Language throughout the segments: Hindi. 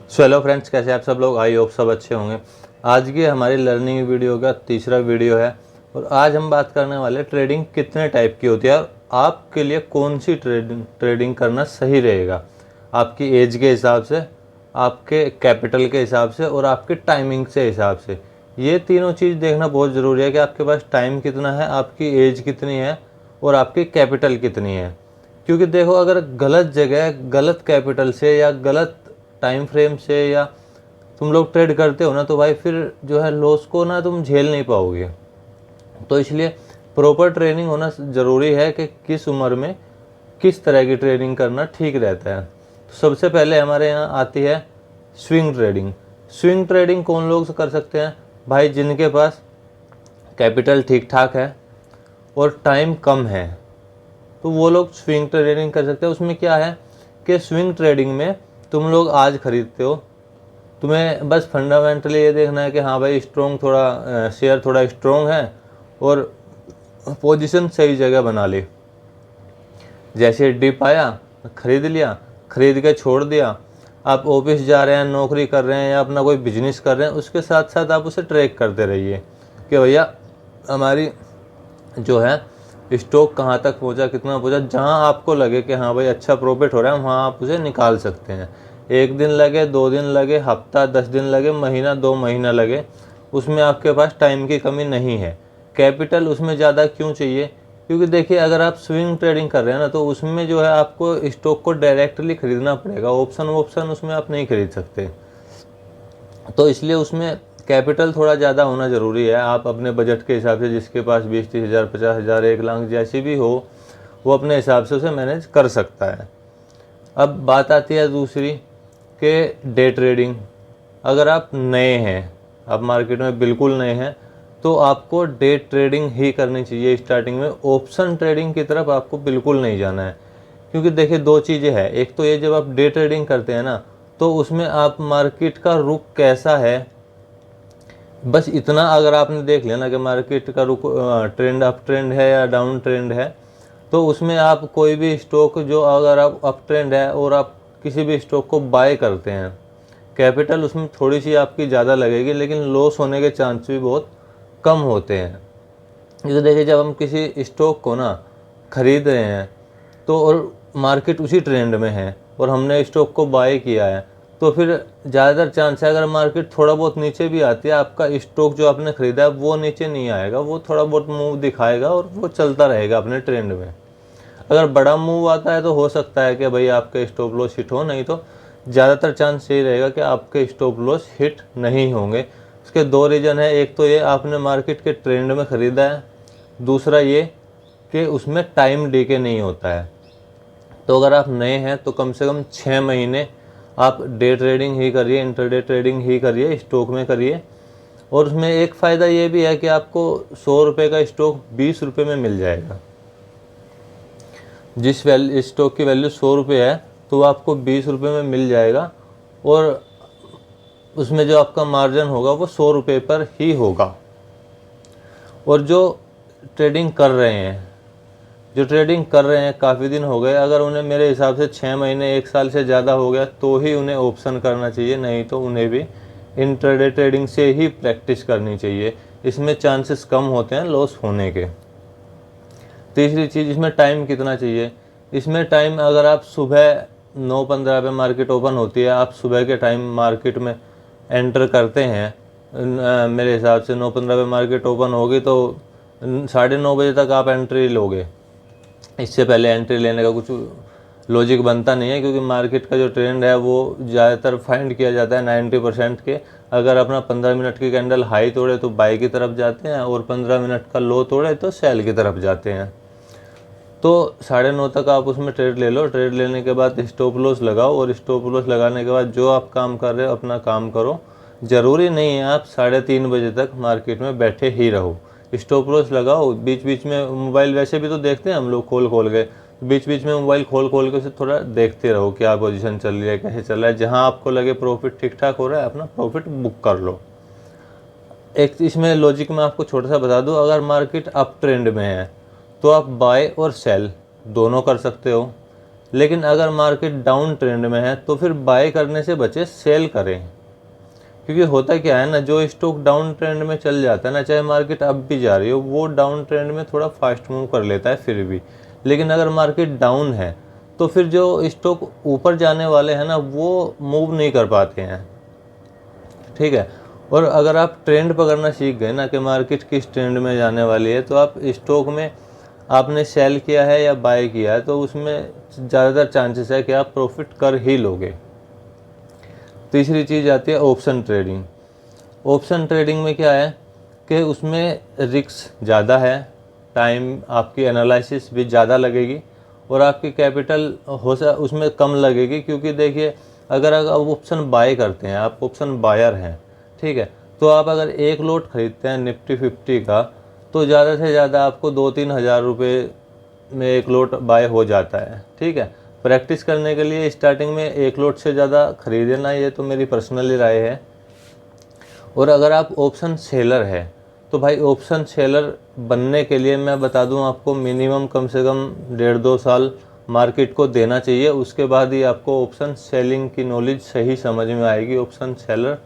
सो हेलो फ्रेंड्स, कैसे आप सब लोग। आई होप सब अच्छे होंगे। आज की हमारी लर्निंग वीडियो का तीसरा वीडियो है और आज हम बात करने वाले ट्रेडिंग कितने टाइप की होती है और आपके लिए कौन सी ट्रेडिंग करना सही रहेगा, आपकी एज के हिसाब से, आपके कैपिटल के हिसाब से और आपके टाइमिंग से हिसाब से। ये तीनों चीज़ देखना बहुत ज़रूरी है कि आपके पास टाइम कितना है, आपकी एज कितनी है और आपकी कैपिटल कितनी है। क्योंकि देखो, अगर गलत जगह, गलत कैपिटल से या गलत टाइम फ्रेम से या तुम लोग ट्रेड करते हो ना, तो भाई फिर जो है लॉस को ना तुम झेल नहीं पाओगे। तो इसलिए प्रॉपर ट्रेनिंग होना ज़रूरी है कि किस उम्र में किस तरह की ट्रेडिंग करना ठीक रहता है। तो सबसे पहले हमारे यहाँ आती है स्विंग ट्रेडिंग। स्विंग ट्रेडिंग कौन लोग कर सकते हैं? भाई जिनके पास कैपिटल ठीक ठाक है और टाइम कम है, तो वो लोग स्विंग ट्रेडिंग कर सकते हैं। उसमें क्या है कि स्विंग ट्रेडिंग में तुम लोग आज खरीदते हो, तुम्हें बस फंडामेंटली ये देखना है कि हाँ भाई स्ट्रॉन्ग थोड़ा शेयर थोड़ा स्ट्रॉन्ग है और पोजीशन सही जगह बना ली। जैसे डिप आया खरीद लिया, खरीद के छोड़ दिया। आप ऑफिस जा रहे हैं, नौकरी कर रहे हैं या अपना कोई बिजनेस कर रहे हैं, उसके साथ साथ आप उसे ट्रैक करते रहिए कि भैया हमारी जो है स्टॉक कहाँ तक पहुँचा, कितना पहुँचा। जहाँ आपको लगे कि हाँ भाई अच्छा प्रॉफिट हो रहा है, वहाँ आप उसे निकाल सकते हैं। 1 दिन लगे, 2 दिन लगे, हफ्ता 10 दिन लगे, महीना 2 महीना लगे, उसमें आपके पास टाइम की कमी नहीं है। कैपिटल उसमें ज़्यादा क्यों चाहिए? क्योंकि देखिए, अगर आप स्विंग ट्रेडिंग कर रहे हैं ना, तो उसमें जो है आपको स्टॉक को डायरेक्टली खरीदना पड़ेगा। ऑप्शन उसमें आप नहीं खरीद सकते। तो इसलिए उसमें कैपिटल थोड़ा ज़्यादा होना ज़रूरी है। आप अपने बजट के हिसाब से, जिसके पास 20-30 हज़ार, 50 हज़ार, 1 लाख जैसी भी हो, वो अपने हिसाब से उसे मैनेज कर सकता है। अब बात आती है दूसरी कि डे ट्रेडिंग। अगर आप नए हैं, आप मार्केट में बिल्कुल नए हैं, तो आपको डे ट्रेडिंग ही करनी चाहिए। स्टार्टिंग में ऑप्शन ट्रेडिंग की तरफ आपको बिल्कुल नहीं जाना है। क्योंकि देखिए, 2 चीज़ें हैं। एक तो ये, जब आप डे ट्रेडिंग करते हैं ना, तो उसमें आप मार्केट का रुख कैसा है, बस इतना अगर आपने देख लिया ना कि मार्केट का रुख ट्रेंड अप ट्रेंड है या डाउन ट्रेंड है, तो उसमें आप कोई भी स्टॉक, जो अगर आप अप ट्रेंड है और आप किसी भी स्टॉक को बाय करते हैं, कैपिटल उसमें थोड़ी सी आपकी ज़्यादा लगेगी, लेकिन लॉस होने के चांस भी बहुत कम होते हैं। जैसे देखिए, जब हम किसी स्टॉक को ना खरीद रहे हैं, तो और मार्केट उसी ट्रेंड में है और हमने स्टॉक को बाय किया है, तो फिर ज़्यादातर चांस है, अगर मार्केट थोड़ा बहुत नीचे भी आती है, आपका स्टॉक जो आपने खरीदा है वो नीचे नहीं आएगा, वो थोड़ा बहुत मूव दिखाएगा और वो चलता रहेगा अपने ट्रेंड में। अगर बड़ा मूव आता है तो हो सकता है कि भाई आपके स्टॉप लॉस हिट हो, नहीं तो ज़्यादातर चांस यही रहेगा कि आपके स्टॉप लॉस हिट नहीं होंगे। इसके 2 रीज़न है। एक तो ये, आपने मार्केट के ट्रेंड में ख़रीदा है। दूसरा ये कि उसमें टाइम डीके नहीं होता है। तो अगर आप नए हैं तो कम से कम 6 महीने आप डे ट्रेडिंग ही करिए, इंटरडे ट्रेडिंग ही करिए, स्टॉक में करिए। और उसमें एक फ़ायदा ये भी है कि आपको 100 रुपये का स्टॉक 20 रुपये में मिल जाएगा। जिस स्टॉक की वैल्यू 100 रुपये है, तो वो आपको 20 रुपये में मिल जाएगा और उसमें जो आपका मार्जिन होगा वो 100 रुपये पर ही होगा। और जो ट्रेडिंग कर रहे हैं, काफ़ी दिन हो गए, अगर उन्हें, मेरे हिसाब से 6 महीने 1 साल से ज़्यादा हो गया, तो ही उन्हें ऑप्शन करना चाहिए, नहीं तो उन्हें भी इंट्राडे ट्रेडिंग से ही प्रैक्टिस करनी चाहिए। इसमें चांसेस कम होते हैं लॉस होने के। तीसरी चीज़, इसमें टाइम कितना चाहिए। इसमें टाइम, अगर आप सुबह 9:15 पे मार्केट ओपन होती है, आप सुबह के टाइम मार्केट में एंटर करते हैं, मेरे हिसाब से 9:15 पे मार्केट ओपन होगी तो 9:30 बजे तक आप एंट्री लोगे। इससे पहले एंट्री लेने का कुछ लॉजिक बनता नहीं है, क्योंकि मार्केट का जो ट्रेंड है वो ज़्यादातर फाइंड किया जाता है 90% के। अगर अपना 15 मिनट की कैंडल हाई तोड़े तो बाई की तरफ जाते हैं और 15 मिनट का लो तोड़े तो सेल की तरफ जाते हैं। तो 9:30 तक आप उसमें ट्रेड ले लो। ट्रेड लेने के बाद स्टॉप लॉस लगाओ और स्टॉप लॉस लगाने के बाद जो आप काम कर रहे हो अपना काम करो। ज़रूरी नहीं है आप 3:30 बजे तक मार्केट में बैठे ही रहो। स्टॉप लॉस लगाओ, बीच बीच में मोबाइल वैसे भी तो देखते हैं हम लोग खोल खोल के, बीच बीच में मोबाइल खोल खोल के उसे थोड़ा देखते रहो क्या पोजीशन चल रही है, कैसे चल रहा है। जहाँ आपको लगे प्रॉफिट ठीक ठाक हो रहा है, अपना प्रॉफिट बुक कर लो। एक इसमें लॉजिक मैं आपको छोटा सा बता दूं, अगर मार्केट अप ट्रेंड में है तो आप बाय और सेल दोनों कर सकते हो। लेकिन अगर मार्केट डाउन ट्रेंड में है तो फिर बाय करने से बचे, सेल करें। क्योंकि होता क्या है ना, जो स्टॉक डाउन ट्रेंड में चल जाता है ना, चाहे मार्केट अब भी जा रही हो, वो डाउन ट्रेंड में थोड़ा फास्ट मूव कर लेता है फिर भी। लेकिन अगर मार्केट डाउन है तो फिर जो स्टॉक ऊपर जाने वाले हैं ना, वो मूव नहीं कर पाते हैं, ठीक है। और अगर आप ट्रेंड पकड़ना सीख गए ना कि मार्केट किस ट्रेंड में जाने वाली है, तो आप स्टॉक में आपने सेल किया है या बाय किया है तो उसमें ज़्यादातर चांसेस है कि आप प्रॉफिट कर ही लोगे। तीसरी चीज़ आती है ऑप्शन ट्रेडिंग। ऑप्शन ट्रेडिंग में क्या है कि उसमें रिस्क ज़्यादा है, टाइम आपकी एनालिसिस भी ज़्यादा लगेगी और आपकी कैपिटल उसमें कम लगेगी। क्योंकि देखिए, अगर आप ऑप्शन बाय करते हैं, आप ऑप्शन बायर हैं, ठीक है, तो आप अगर एक लॉट खरीदते हैं निफ्टी 50 का, तो ज़्यादा से ज़्यादा आपको 2-3 हज़ार रुपये में एक लॉट बाय हो जाता है, ठीक है। प्रैक्टिस करने के लिए स्टार्टिंग में एक लॉट से ज़्यादा खरीदना, ये तो मेरी पर्सनली राय है। और अगर आप ऑप्शन सेलर है तो भाई ऑप्शन सेलर बनने के लिए मैं बता दूं आपको, मिनिमम कम से कम 1.5-2 साल मार्केट को देना चाहिए। उसके बाद ही आपको ऑप्शन सेलिंग की नॉलेज सही समझ में आएगी। ऑप्शन सेलर,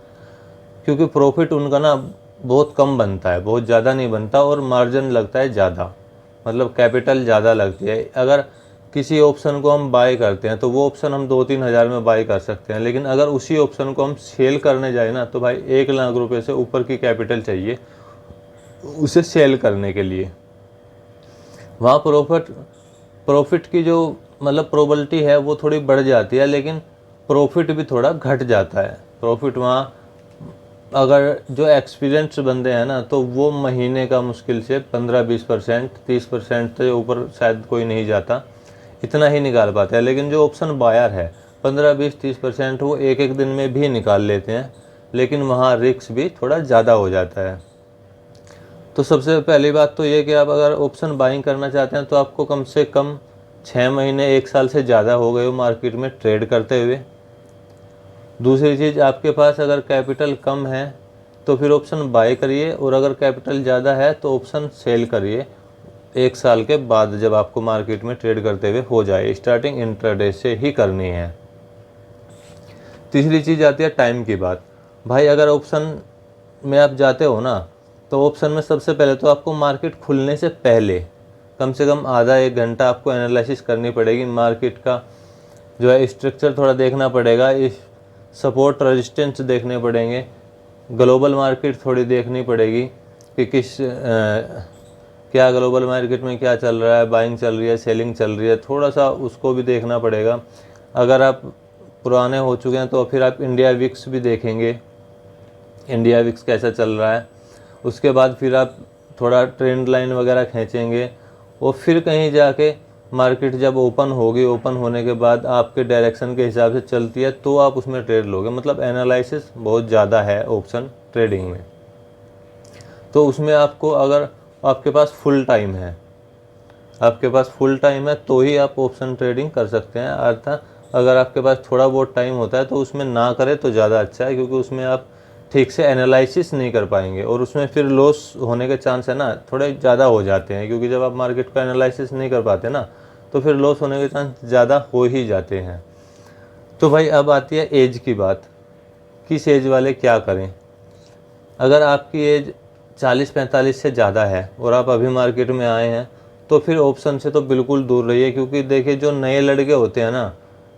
क्योंकि प्रॉफिट उनका ना बहुत कम बनता है, बहुत ज़्यादा नहीं बनता, और मार्जिन लगता है ज़्यादा, मतलब कैपिटल ज़्यादा लगती है। अगर किसी ऑप्शन को हम बाय करते हैं तो वो ऑप्शन हम 2-3 हज़ार में बाय कर सकते हैं, लेकिन अगर उसी ऑप्शन को हम सेल करने जाए ना, तो भाई 1 लाख रुपए से ऊपर की कैपिटल चाहिए उसे सेल करने के लिए। वहाँ प्रॉफिट की जो मतलब प्रोबेबिलिटी है वो थोड़ी बढ़ जाती है, लेकिन प्रॉफिट भी थोड़ा घट जाता है। प्रॉफिट वहाँ अगर जो एक्सपीरियंस बंदे हैं ना, तो वो महीने का मुश्किल से 15-20%, 30% से ऊपर शायद कोई नहीं जाता, इतना ही निकाल पाते हैं। लेकिन जो ऑप्शन बायर है 15-20-30% वो एक एक दिन में भी निकाल लेते हैं, लेकिन वहाँ रिस्क भी थोड़ा ज़्यादा हो जाता है। तो सबसे पहली बात तो ये कि आप अगर ऑप्शन बाइंग करना चाहते हैं तो आपको कम से कम 6 महीने 1 साल से ज़्यादा हो गए हो मार्केट में ट्रेड करते हुए। दूसरी चीज़, आपके पास अगर कैपिटल कम है तो फिर ऑप्शन बाय करिए, और अगर कैपिटल ज़्यादा है तो ऑप्शन सेल करिए 1 साल के बाद, जब आपको मार्केट में ट्रेड करते हुए हो जाए। स्टार्टिंग इंट्राडे से ही करनी है। तीसरी चीज़ आती है टाइम की बात। भाई अगर ऑप्शन में आप जाते हो ना, तो ऑप्शन में सबसे पहले तो आपको मार्केट खुलने से पहले कम से कम आधा 1 घंटा आपको एनालिसिस करनी पड़ेगी। मार्केट का जो है स्ट्रक्चर थोड़ा देखना पड़ेगा, इस सपोर्ट रेजिस्टेंस देखने पड़ेंगे, ग्लोबल मार्केट थोड़ी देखनी पड़ेगी कि क्या ग्लोबल मार्केट में क्या चल रहा है, बाइंग चल रही है, सेलिंग चल रही है, थोड़ा सा उसको भी देखना पड़ेगा। अगर आप पुराने हो चुके हैं तो फिर आप इंडिया विक्स भी देखेंगे, इंडिया विक्स कैसा चल रहा है। उसके बाद फिर आप थोड़ा ट्रेंड लाइन वगैरह खींचेंगे, और फिर कहीं जाके मार्केट जब ओपन होगी, ओपन होने के बाद आपके डायरेक्शन के हिसाब से चलती है तो आप उसमें ट्रेड लोगे। मतलब एनालिसिस बहुत ज़्यादा है ऑप्शन ट्रेडिंग में। तो उसमें आपको, अगर आपके पास फुल टाइम है, आपके पास फुल टाइम है तो ही आप ऑप्शन ट्रेडिंग कर सकते हैं। अर्थात अगर आपके पास थोड़ा बहुत टाइम होता है तो उसमें ना करें तो ज़्यादा अच्छा है, क्योंकि उसमें आप ठीक से एनालिसिस नहीं कर पाएंगे और उसमें फिर लॉस होने के चांस है ना थोड़े ज़्यादा हो जाते हैं। क्योंकि जब आप मार्केट का एनालिसिस नहीं कर पाते ना, तो फिर लॉस होने के चांस ज़्यादा हो ही जाते हैं। तो भाई अब आती है एज की बात, किस एज वाले क्या करें। अगर आपकी एज 40-45 से ज़्यादा है और आप अभी मार्केट में आए हैं, तो फिर ऑप्शन से तो बिल्कुल दूर रहिए। क्योंकि देखिए, जो नए लड़के होते हैं ना,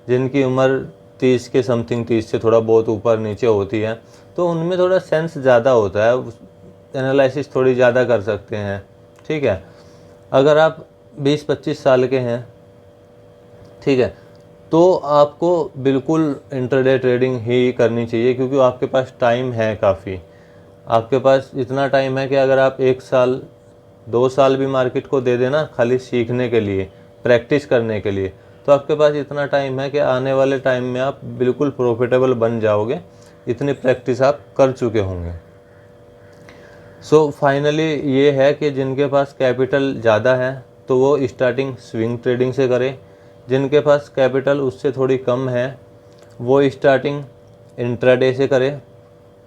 जिनकी उम्र 30 के समथिंग, 30 से थोड़ा बहुत ऊपर नीचे होती है, तो उनमें थोड़ा सेंस ज़्यादा होता है, एनालिसिस थोड़ी ज़्यादा कर सकते हैं, ठीक है। अगर आप 20-25 साल के हैं, ठीक है, तो आपको बिल्कुल इंट्राडे ट्रेडिंग ही करनी चाहिए, क्योंकि आपके पास टाइम है काफ़ी। आपके पास इतना टाइम है कि अगर आप 1 साल 2 साल भी मार्केट को दे देना खाली सीखने के लिए, प्रैक्टिस करने के लिए, तो आपके पास इतना टाइम है कि आने वाले टाइम में आप बिल्कुल प्रॉफिटेबल बन जाओगे, इतनी प्रैक्टिस आप कर चुके होंगे। सो फाइनली ये है कि जिनके पास कैपिटल ज़्यादा है तो वो स्टार्टिंग स्विंग ट्रेडिंग से करें, जिनके पास कैपिटल उससे थोड़ी कम है वो स्टार्टिंग इंट्राडे से करें।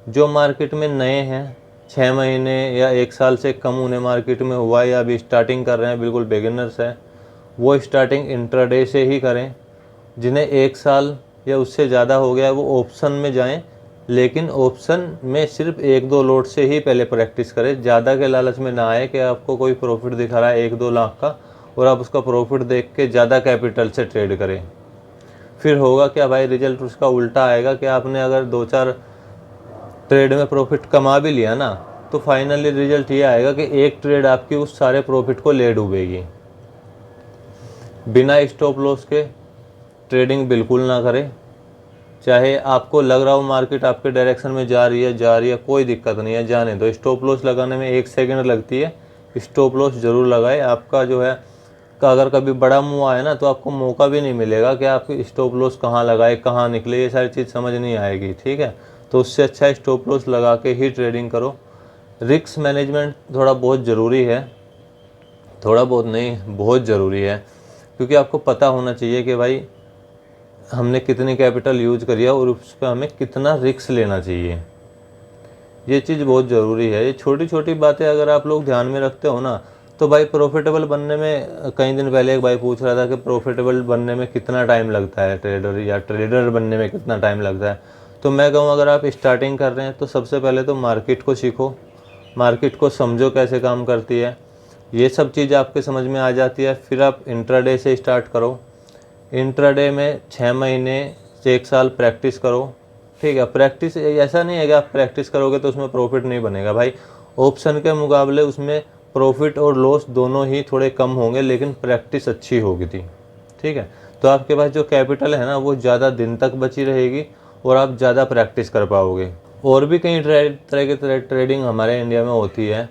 जो मार्केट में नए हैं, 6 महीने या 1 साल से कम उन्हें मार्केट में हुआ है या अभी स्टार्टिंग कर रहे हैं, बिल्कुल बिगिनर्स हैं, वो स्टार्टिंग इंट्राडे से ही करें। जिन्हें 1 साल या उससे ज़्यादा हो गया है वो ऑप्शन में जाएं, लेकिन ऑप्शन में सिर्फ 1-2 लॉट से ही पहले प्रैक्टिस करें। ज़्यादा के लालच में ना आए कि आपको कोई प्रॉफिट दिखा रहा है 1-2 लाख का और आप उसका प्रॉफिट देख के ज़्यादा कैपिटल से ट्रेड करें। फिर होगा क्या भाई, रिजल्ट उसका उल्टा आएगा कि आपने अगर 2-4 ट्रेड में प्रॉफिट कमा भी लिया ना, तो फाइनली रिजल्ट ये आएगा कि एक ट्रेड आपकी उस सारे प्रॉफिट को ले डूबेगी। बिना स्टॉप लॉस के ट्रेडिंग बिल्कुल ना करें। चाहे आपको लग रहा हो मार्केट आपके डायरेक्शन में जा रही है, कोई दिक्कत नहीं है, जाने दो। स्टॉप लॉस लगाने में 1 सेकंड लगती है, स्टॉप लॉस ज़रूर लगाए। आपका जो है अगर कभी बड़ा मूव आए ना, तो आपको मौका भी नहीं मिलेगा कि आप स्टॉप लॉस कहाँ लगाए, कहाँ निकले, ये सारी चीज़ समझ नहीं आएगी, ठीक है। तो उससे अच्छा स्टॉप लॉस लगा के ही ट्रेडिंग करो। रिस्क मैनेजमेंट थोड़ा बहुत ज़रूरी है, थोड़ा बहुत नहीं, बहुत ज़रूरी है, क्योंकि आपको पता होना चाहिए कि भाई हमने कितनी कैपिटल यूज करी है और उस पर हमें कितना रिस्क लेना चाहिए। ये चीज़ बहुत ज़रूरी है। ये छोटी छोटी बातें अगर आप लोग ध्यान में रखते हो ना, तो भाई प्रॉफिटेबल बनने में, कई दिन पहले एक भाई पूछ रहा था कि प्रॉफिटेबल बनने में कितना टाइम लगता है, ट्रेडर या ट्रेडर बनने में कितना टाइम लगता है। तो मैं कहूँ अगर आप स्टार्टिंग कर रहे हैं तो सबसे पहले तो मार्केट को सीखो, मार्केट को समझो कैसे काम करती है। ये सब चीज़ आपके समझ में आ जाती है, फिर आप इंट्राडे से स्टार्ट करो। इंट्राडे में 6 महीने से 1 साल प्रैक्टिस करो, ठीक है। प्रैक्टिस ऐसा नहीं है कि आप प्रैक्टिस करोगे तो उसमें प्रॉफिट नहीं बनेगा भाई। ऑप्शन के मुकाबले उसमें प्रॉफिट और लॉस दोनों ही थोड़े कम होंगे, लेकिन प्रैक्टिस अच्छी होगी थी, ठीक है। तो आपके पास जो कैपिटल है ना, वो ज़्यादा दिन तक बची रहेगी और आप ज़्यादा प्रैक्टिस कर पाओगे। और भी कई तरह के ट्रेडिंग हमारे इंडिया में होती है,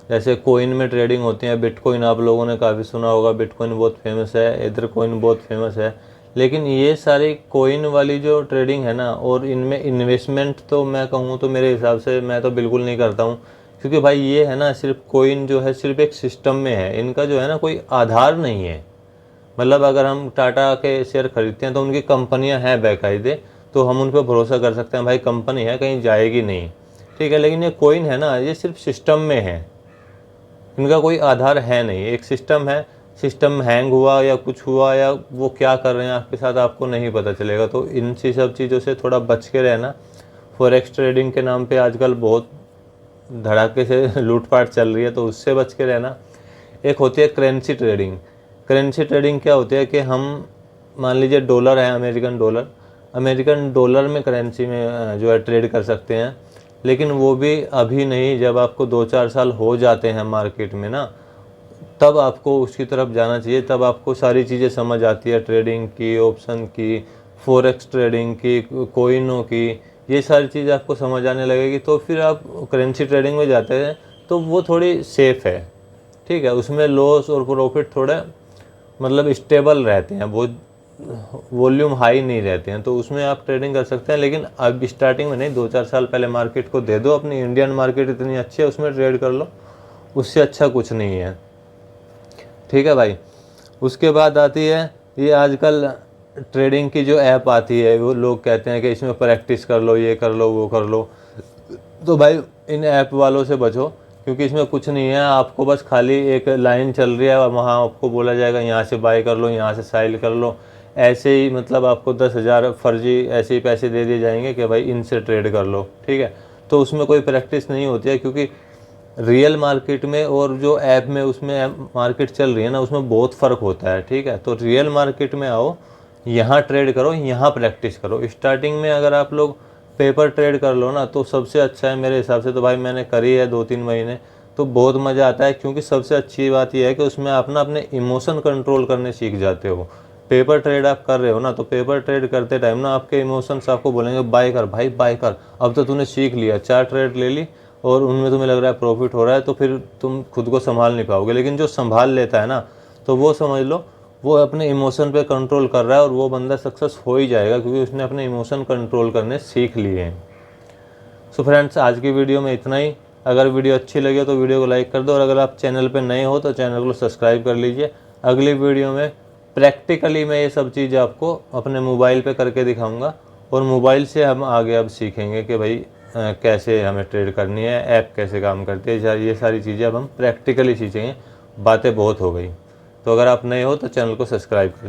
जैसे कोइन में ट्रेडिंग होती है। बिटकॉइन आप लोगों ने काफ़ी सुना होगा, बिटकॉइन बहुत फेमस है, इधर कॉइन बहुत फेमस है। लेकिन ये सारी कोइन वाली जो ट्रेडिंग है ना, और इनमें इन्वेस्टमेंट तो मैं कहूँ तो मेरे हिसाब से मैं तो बिल्कुल नहीं करता हूँ, क्योंकि भाई ये है ना, सिर्फ कोइन जो है सिर्फ एक सिस्टम में है, इनका जो है ना कोई आधार नहीं है। मतलब अगर हम टाटा के शेयर खरीदते हैं तो उनकी कंपनियां हैं बाकायदे, तो हम उन पर भरोसा कर सकते हैं, भाई कंपनी है, कहीं जाएगी नहीं, ठीक है। लेकिन ये कोइन है ना, ये सिर्फ सिस्टम में है, इनका कोई आधार है नहीं। एक सिस्टम है, सिस्टम हैंग हुआ या कुछ हुआ या वो क्या कर रहे हैं आपके साथ आपको नहीं पता चलेगा। तो इन सब चीज़ों से थोड़ा बच के रहना। फॉरेक्स ट्रेडिंग के नाम पे आजकल बहुत धड़ाके से लूटपाट चल रही है, तो उससे बच के रहना। एक होती है करेंसी ट्रेडिंग। करेंसी ट्रेडिंग क्या होती है कि हम मान लीजिए डॉलर है, अमेरिकन डॉलर में करेंसी में जो है ट्रेड कर सकते हैं। लेकिन वो भी अभी नहीं, जब आपको 2-4 साल हो जाते हैं मार्केट में ना, तब आपको उसकी तरफ जाना चाहिए। तब आपको सारी चीज़ें समझ आती है, ट्रेडिंग की, ऑप्शन की, फॉरेक्स ट्रेडिंग की, कोइनों की, ये सारी चीज़ आपको समझ आने लगेगी। तो फिर आप करेंसी ट्रेडिंग में जाते हैं तो वो थोड़ी सेफ़ है, ठीक है। उसमें लॉस और प्रॉफिट थोड़े मतलब स्टेबल रहते हैं, वो वॉल्यूम हाई नहीं रहते हैं, तो उसमें आप ट्रेडिंग कर सकते हैं। लेकिन अब स्टार्टिंग में नहीं, 2-4 साल पहले मार्केट को दे दो। अपनी इंडियन मार्केट इतनी अच्छी है, उसमें ट्रेड कर लो, उससे अच्छा कुछ नहीं है, ठीक है भाई। उसके बाद आती है ये आजकल ट्रेडिंग की जो ऐप आती है, वो लोग कहते हैं कि इसमें प्रैक्टिस कर लो, ये कर लो, वो कर लो। तो भाई इन ऐप वालों से बचो, क्योंकि इसमें कुछ नहीं है। आपको बस खाली एक लाइन चल रही है और वहाँ आपको बोला जाएगा यहाँ से बाय कर लो, यहाँ से सेल कर लो, ऐसे ही मतलब आपको 10,000 फर्जी ऐसे ही पैसे दे दिए जाएंगे कि भाई इनसे ट्रेड कर लो, ठीक है। तो उसमें कोई प्रैक्टिस नहीं होती है, क्योंकि रियल मार्केट में और जो ऐप में उसमें मार्केट चल रही है ना, उसमें बहुत फ़र्क होता है, ठीक है। तो रियल मार्केट में आओ, यहाँ ट्रेड करो, यहाँ प्रैक्टिस करो। स्टार्टिंग में अगर आप लोग पेपर ट्रेड कर लो ना, तो सबसे अच्छा है मेरे हिसाब से। तो भाई मैंने करी है 2-3 महीने, तो बहुत मज़ा आता है, क्योंकि सबसे अच्छी बात यह है कि उसमें आप ना अपने इमोशन कंट्रोल करने सीख जाते हो। पेपर ट्रेड आप कर रहे हो ना, तो पेपर ट्रेड करते टाइम ना आपके इमोशंस आपको बोलेंगे बाय कर भाई, बाय कर। अब तो तूने सीख लिया, 4 ट्रेड ले ली और उनमें तुम्हें लग रहा है प्रॉफिट हो रहा है, तो फिर तुम खुद को संभाल नहीं पाओगे। लेकिन जो संभाल लेता है ना, तो वो समझ लो वो अपने इमोशन पे कंट्रोल कर रहा है, और वो बंदा सक्सेस हो ही जाएगा, क्योंकि उसने अपने इमोशन कंट्रोल करने सीख लिए हैं। सो फ्रेंड्स, आज की वीडियो में इतना ही। अगर वीडियो अच्छी लगी हो तो वीडियो को लाइक कर दो, और अगर आप चैनल पर नए हो तो चैनल को सब्सक्राइब कर लीजिए। अगली वीडियो में प्रैक्टिकली मैं ये सब चीज़ आपको अपने मोबाइल पे करके दिखाऊंगा, और मोबाइल से हम आगे अब सीखेंगे कि भाई कैसे हमें ट्रेड करनी है, ऐप कैसे काम करती है, ये सारी चीज़ें अब हम प्रैक्टिकली सीखेंगे। बातें बहुत हो गई, तो अगर आप नए हो तो चैनल को सब्सक्राइब कर